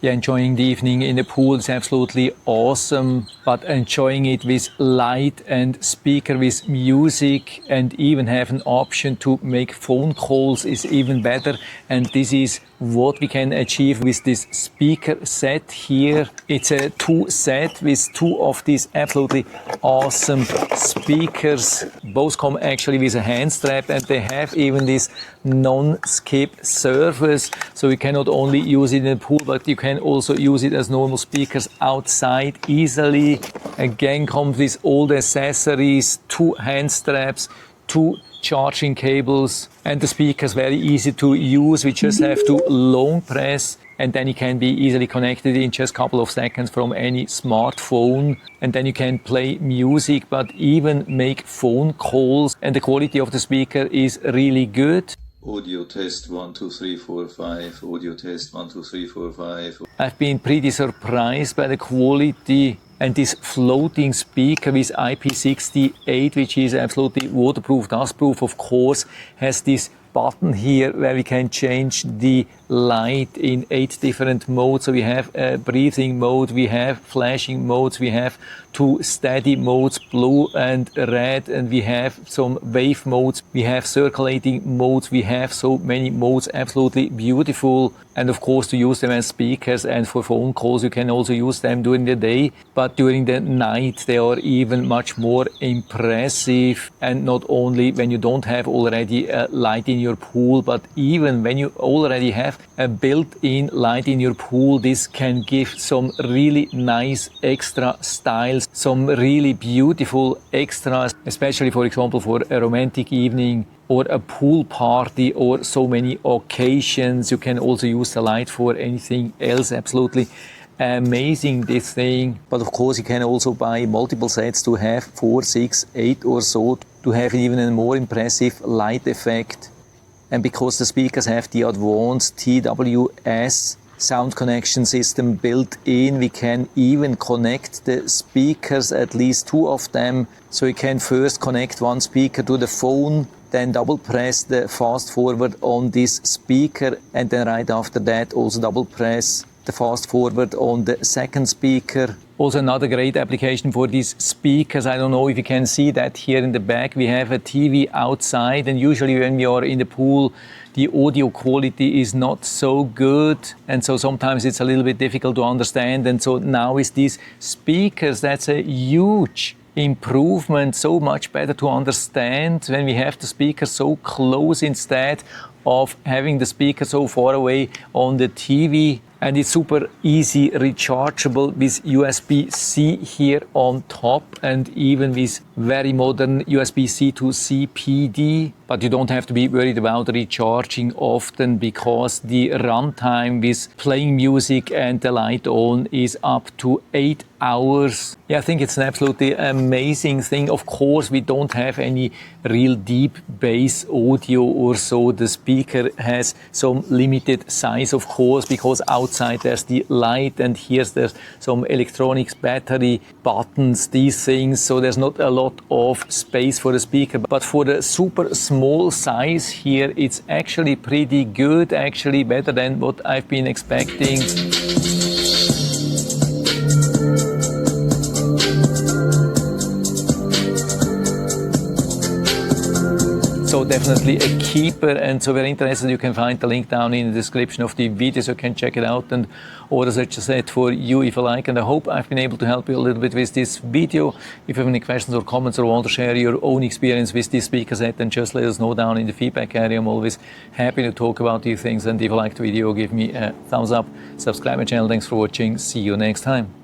Yeah, enjoying the evening in the pool is absolutely awesome, but enjoying it with light and speaker with music and even have an option to make phone calls is even better. And this is what we can achieve with this speaker set here. It's a 2 set with 2 of these absolutely awesome speakers. Both come actually with a hand strap, and they have even this non-skip surface, so you can not only use it in the pool, but you can also use it as normal speakers outside easily. Again, comes with all the accessories, 2 hand straps, 2 charging cables, and the speakers very easy to use. We just have to long press, and then it can be easily connected in just a couple of seconds from any smartphone. And then you can play music, but even make phone calls. And the quality of the speaker is really good. Audio test 1 2 3 4 5. Audio test 1 2 3 4 5. I've been pretty surprised by the quality. And this floating speaker with IP68, which is absolutely waterproof, dustproof, of course, has this button here where we can change the light in 8 different modes. So we have a breathing mode, we have flashing modes, we have 2 steady modes, blue and red, and we have some wave modes, we have circulating modes, we have so many modes, absolutely beautiful. And of course, to use them as speakers and for phone calls, you can also use them during the day, but during the night they are even much more impressive. And not only when you don't have already a light in your pool, but even when you already have a built-in light in your pool, this can give some really nice extra styles, some really beautiful extras, especially for example for a romantic evening or a pool party or so many occasions. You can also use the light for anything else. Absolutely amazing, this thing. But of course you can also buy multiple sets to have 4, 6, 8 or so to have even a more impressive light effect. And because the speakers have the advanced TWS sound connection system built in, we can even connect the speakers, at least 2 of them. So you can first connect one speaker to the phone, then double press the fast forward on this speaker, and then right after that also double press the fast forward on the second speaker. Also another great application for these speakers, I don't know if you can see that here in the back, we have a TV outside, and usually when we are in the pool the audio quality is not so good, and so sometimes it's a little bit difficult to understand. And so now with these speakers, that's a huge improvement, so much better to understand when we have the speaker so close instead of having the speaker so far away on the TV. And it's super easy rechargeable with USB-C here on top, and even with very modern USB-C to CPD. But you don't have to be worried about recharging often, because the runtime with playing music and the light on is up to 8 hours. Yeah, I think it's an absolutely amazing thing. Of course, we don't have any real deep bass audio or so. The speaker has some limited size, of course, because outside there's the light, and there's some electronics, battery, buttons, these things. So there's not a lot of space for the speaker. But for the super small size here, it's actually pretty good, actually better than what I've been expecting. So definitely a keeper, and so very interested, you can find the link down in the description of the video, so you can check it out and order such a set for you if you like. And I hope I've been able to help you a little bit with this video. If you have any questions or comments or want to share your own experience with this speaker set, then just let us know down in the feedback area. I'm always happy to talk about these things. And if you liked the video, give me a thumbs up, subscribe my channel. Thanks for watching. See you next time.